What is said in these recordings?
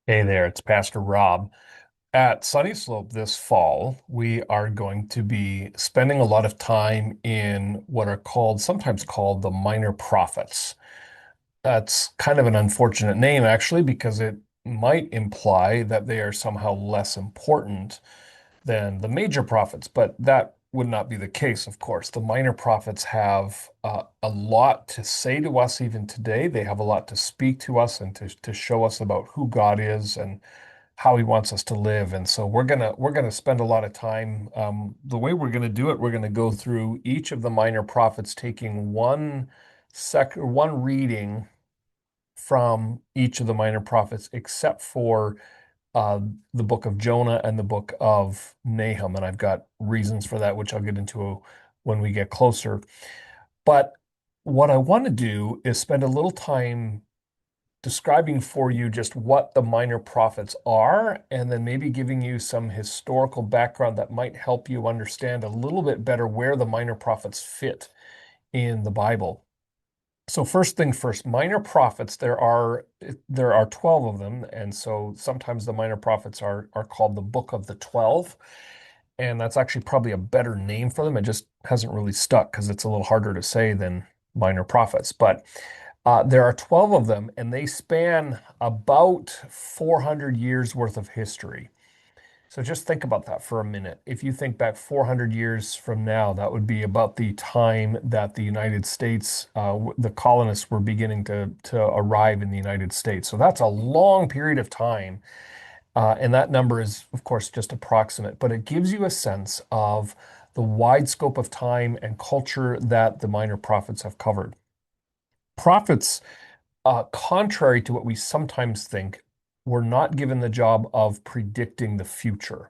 Hey there, it's Pastor Rob. At Sunny Slope this fall, we are going to be spending a lot of time in what are sometimes called the minor prophets. That's kind of an unfortunate name, actually, because it might imply that they are somehow less important than the major prophets, but that would not be the case, of course. The minor prophets have a lot to say to us even today. They have a lot to speak to us and to show us about who God is and how he wants us to live. And so we're gonna spend a lot of time. The way we're gonna do it, we're gonna go through each of the minor prophets, taking one reading from each of the minor prophets, except for uh, the book of Jonah and the book of Nahum. And I've got reasons for that, which I'll get into when we get closer. But what I want to do is spend a little time describing for you just what the minor prophets are, and then maybe giving you some historical background that might help you understand a little bit better where the minor prophets fit in the Bible. So first thing first, minor prophets, there are 12 of them, and so sometimes the minor prophets are called the Book of the 12, and that's actually probably a better name for them. It just hasn't really stuck because it's a little harder to say than minor prophets. But there are 12 of them, and they span about 400 years worth of history. So just think about that for a minute. If you think back 400 years from now, that would be about the time that the United States, the colonists were beginning to arrive in the United States. So that's a long period of time. And that number is, of course, just approximate, but it gives you a sense of the wide scope of time and culture that the minor prophets have covered. Prophets, contrary to what we sometimes think, were not given the job of predicting the future.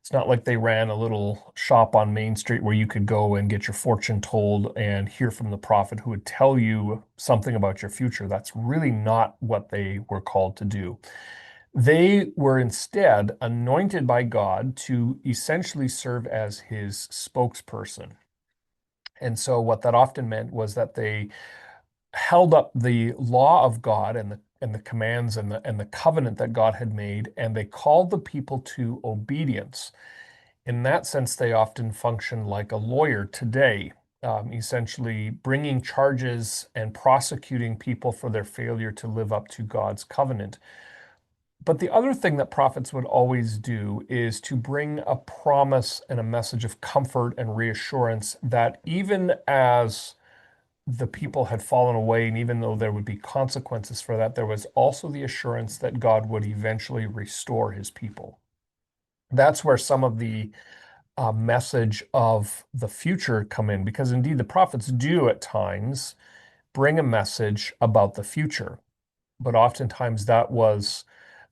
It's not like they ran a little shop on Main Street where you could go and get your fortune told and hear from the prophet who would tell you something about your future. That's really not what they were called to do. They were instead anointed by God to essentially serve as his spokesperson. And so, what that often meant was that they held up the law of God and the commands and the covenant that God had made, and they called the people to obedience. In that sense, they often function like a lawyer today, essentially bringing charges and prosecuting people for their failure to live up to God's covenant. But the other thing that prophets would always do is to bring a promise and a message of comfort and reassurance that even as the people had fallen away, and even though there would be consequences for that, there was also the assurance that God would eventually restore his people. That's where some of the message of the future come in, because indeed the prophets do at times bring a message about the future, but oftentimes that was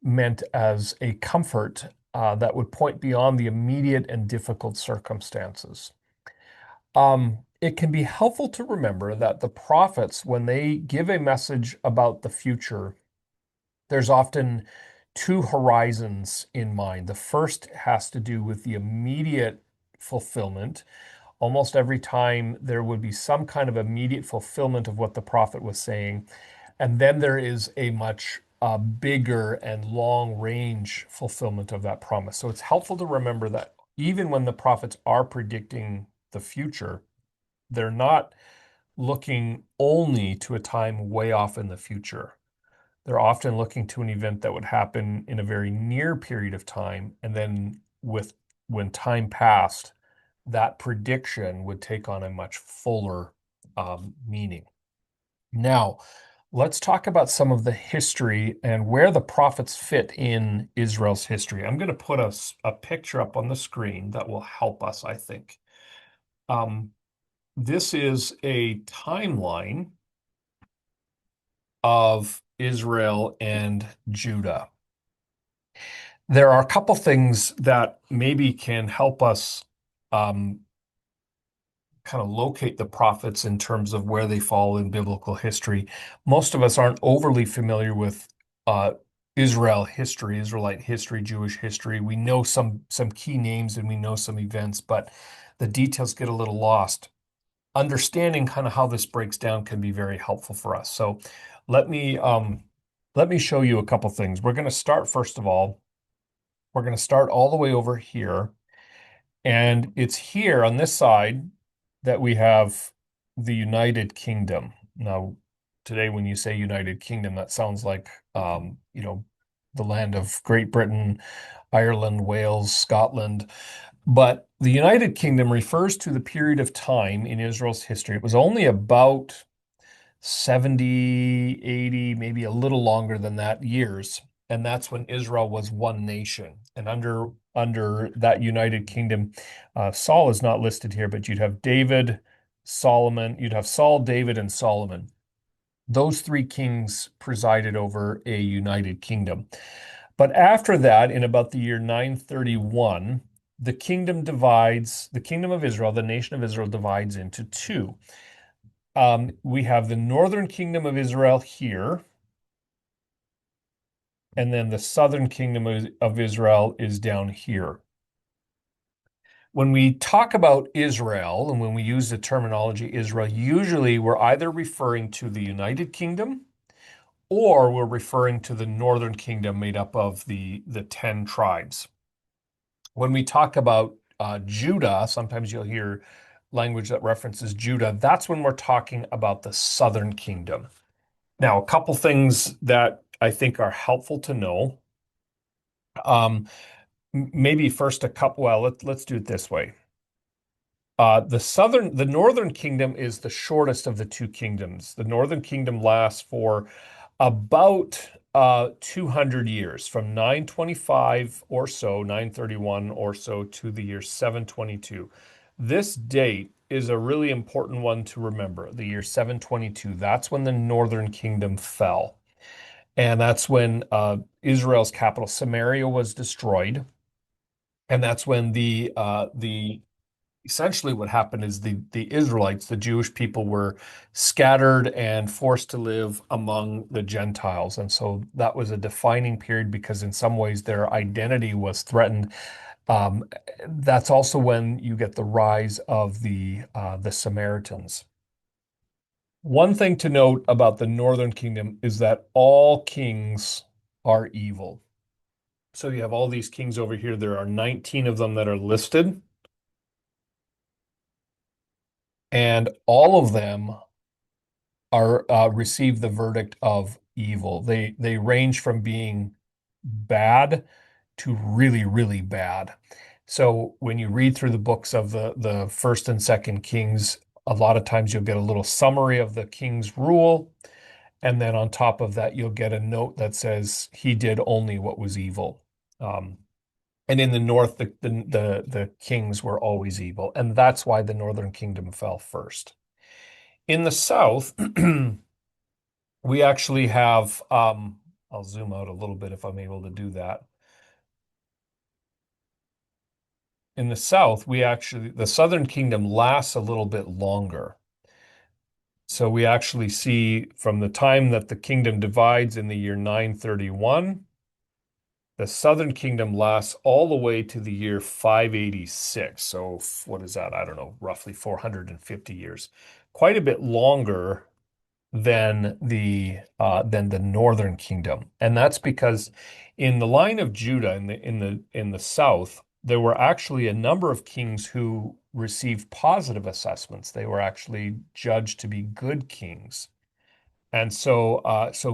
meant as a comfort that would point beyond the immediate and difficult circumstances. It can be helpful to remember that the prophets, when they give a message about the future, there's often two horizons in mind. The first has to do with the immediate fulfillment. Almost every time there would be some kind of immediate fulfillment of what the prophet was saying. And then there is a much bigger and long range fulfillment of that promise. So it's helpful to remember that even when the prophets are predicting the future, they're not looking only to a time way off in the future. They're often looking to an event that would happen in a very near period of time. And then when time passed, that prediction would take on a much fuller meaning. Now, let's talk about some of the history and where the prophets fit in Israel's history. I'm going to put a picture up on the screen that will help us, I think. Um, this is a timeline of Israel and Judah. There are a couple things that maybe can help us um, kind of locate the prophets in terms of where they fall in biblical history. Most of us aren't overly familiar with uh, Israelite history, Jewish history. We know some key names and we know some events, but the details get a little lost. Understanding kind of how this breaks down can be very helpful for us. So let me let me show you a couple things. We're going to start, first of all, we're going to start all the way over here. And it's here on this side that we have the United Kingdom. Now, today, when you say United Kingdom, that sounds like, the land of Great Britain, Ireland, Wales, Scotland. But the United Kingdom refers to the period of time in Israel's history. It was only about 70, 80, maybe a little longer than that years. And that's when Israel was one nation. And under that United Kingdom, Saul is not listed here, but you'd have David, Solomon, you'd have Saul, David, and Solomon. Those three kings presided over a united kingdom. But after that, in about the year 931, the kingdom of Israel, the nation of Israel divides into two. We have the northern kingdom of Israel here, and then the southern kingdom of Israel is down here. When we talk about Israel and when we use the terminology Israel, usually we're either referring to the United Kingdom or we're referring to the northern kingdom made up of the 10 tribes. When we talk about Judah, sometimes you'll hear language that references Judah. That's when we're talking about the southern kingdom. Now, a couple things that I think are helpful to know. Maybe first a couple. Well, let's do it this way. The northern kingdom is the shortest of the two kingdoms. The northern kingdom lasts for about 200 years, from 925 or so, 931 or so, to the year 722. This date is a really important one to remember. The year 722. That's when the northern kingdom fell, and that's when Israel's capital Samaria was destroyed, and that's when the essentially what happened is the Israelites, the Jewish people, were scattered and forced to live among the Gentiles. And so that was a defining period because in some ways their identity was threatened. That's also when you get the rise of the Samaritans. One thing to note about the Northern Kingdom is that all kings are evil. So you have all these kings over here. There are 19 of them that are listed, and all of them are receive the verdict of evil. They range from being bad to really, really bad. So when you read through the books of the first and second kings, a lot of times you'll get a little summary of the king's rule, and then on top of that, you'll get a note that says he did only what was evil. Um, and in the north, the kings were always evil, and that's why the northern kingdom fell first. In the south, we actually have, I'll zoom out a little bit if I'm able to do that. In the south, the southern kingdom lasts a little bit longer. So we actually see from the time that the kingdom divides in the year 931, the southern kingdom lasts all the way to the year 586. So what is that? I don't know, roughly 450 years. Quite a bit longer than the northern kingdom. And that's because in the line of Judah in the south, there were actually a number of kings who received positive assessments. They were actually judged to be good kings. And so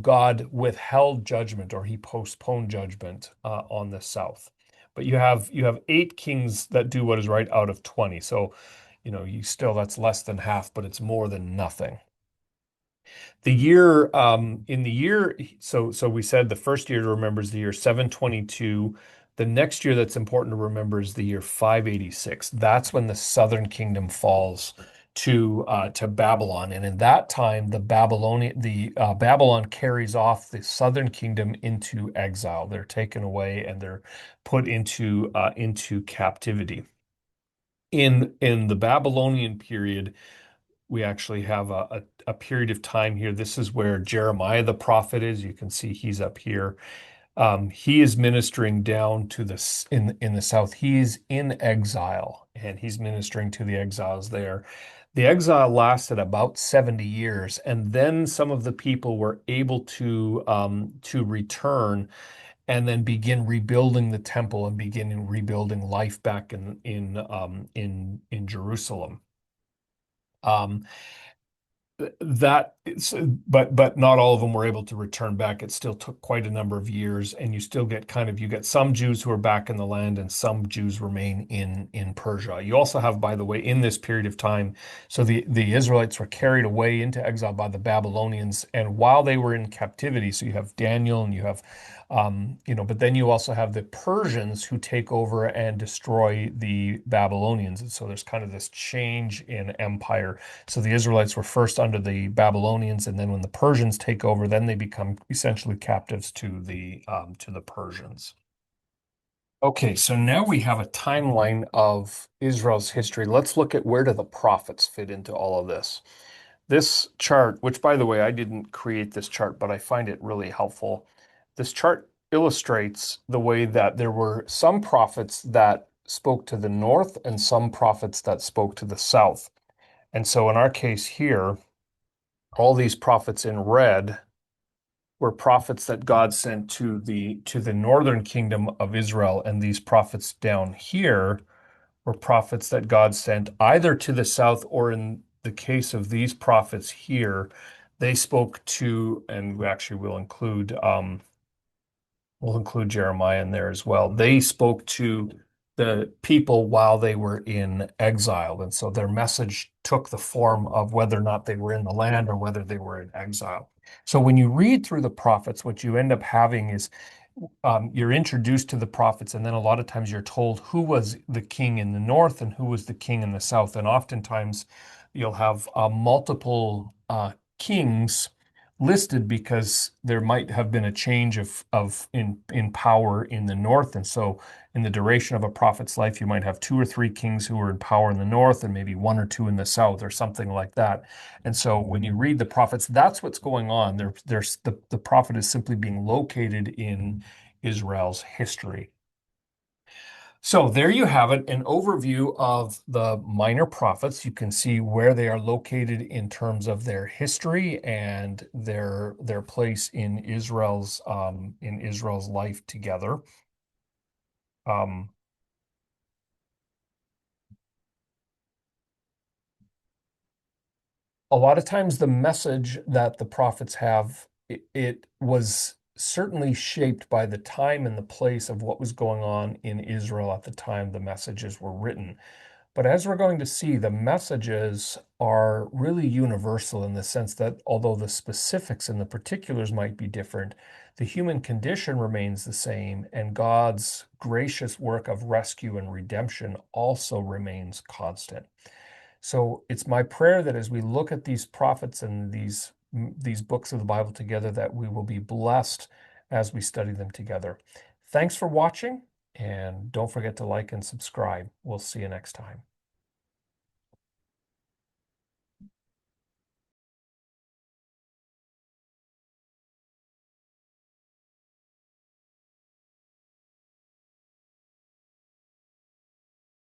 God withheld judgment, or he postponed judgment on the south. But you have 8 kings that do what is right out of 20. So, that's less than half, but it's more than nothing. So we said the first year to remember is the year 722. The next year that's important to remember is the year 586. That's when the southern kingdom falls to Babylon, and in that time, Babylon carries off the southern kingdom into exile. They're taken away and they're put into captivity. In the Babylonian period, we actually have a period of time here. This is where Jeremiah the prophet is. You can see he's up here. He is ministering down to in the south. He's in exile and he's ministering to the exiles there. The exile lasted about 70 years, and then some of the people were able to return and then begin rebuilding the temple and begin rebuilding life back in Jerusalem. Um, that is, but not all of them were able to return back. It still took quite a number of years, and you still get you get some Jews who are back in the land, and some Jews remain in Persia. You also have, by the way, in this period of time, so the Israelites were carried away into exile by the Babylonians, and while they were in captivity, so you have Daniel and you have but then you also have the Persians who take over and destroy the Babylonians, and so there's kind of this change in empire. So the Israelites were first under the Babylonians, and then when the Persians take over, then they become essentially captives to the Persians. Okay, so now we have a timeline of Israel's history. Let's look at where do the prophets fit into all of this. This chart, which by the way, I didn't create this chart, but I find it really helpful. This chart illustrates the way that there were some prophets that spoke to the north and some prophets that spoke to the south. And so in our case here, all these prophets in red were prophets that God sent to the northern kingdom of Israel, and these prophets down here were prophets that God sent either to the south, or in the case of these prophets here, they spoke to, and we actually will include we'll include Jeremiah in there as well. They spoke to the people while they were in exile. And so their message took the form of whether or not they were in the land or whether they were in exile. So when you read through the prophets, what you end up having is you're introduced to the prophets, and then a lot of times you're told who was the king in the north and who was the king in the south. And oftentimes you'll have multiple kings listed because there might have been a change of in power in the north. And so in the duration of a prophet's life, you might have two or three kings who were in power in the north and maybe one or two in the south or something like that. And so when you read the prophets, that's what's going on. There's the prophet is simply being located in Israel's history. So there you have it, an overview of the minor prophets. You can see where they are located in terms of their history and their place in Israel's life together. Um, a lot of times the message that the prophets have, it was certainly shaped by the time and the place of what was going on in Israel at the time the messages were written. But as we're going to see, the messages are really universal in the sense that although the specifics and the particulars might be different, the human condition remains the same, and God's gracious work of rescue and redemption also remains constant. So it's my prayer that as we look at these prophets and these books of the Bible together, that we will be blessed as we study them together. Thanks for watching, and don't forget to like and subscribe. We'll see you next time.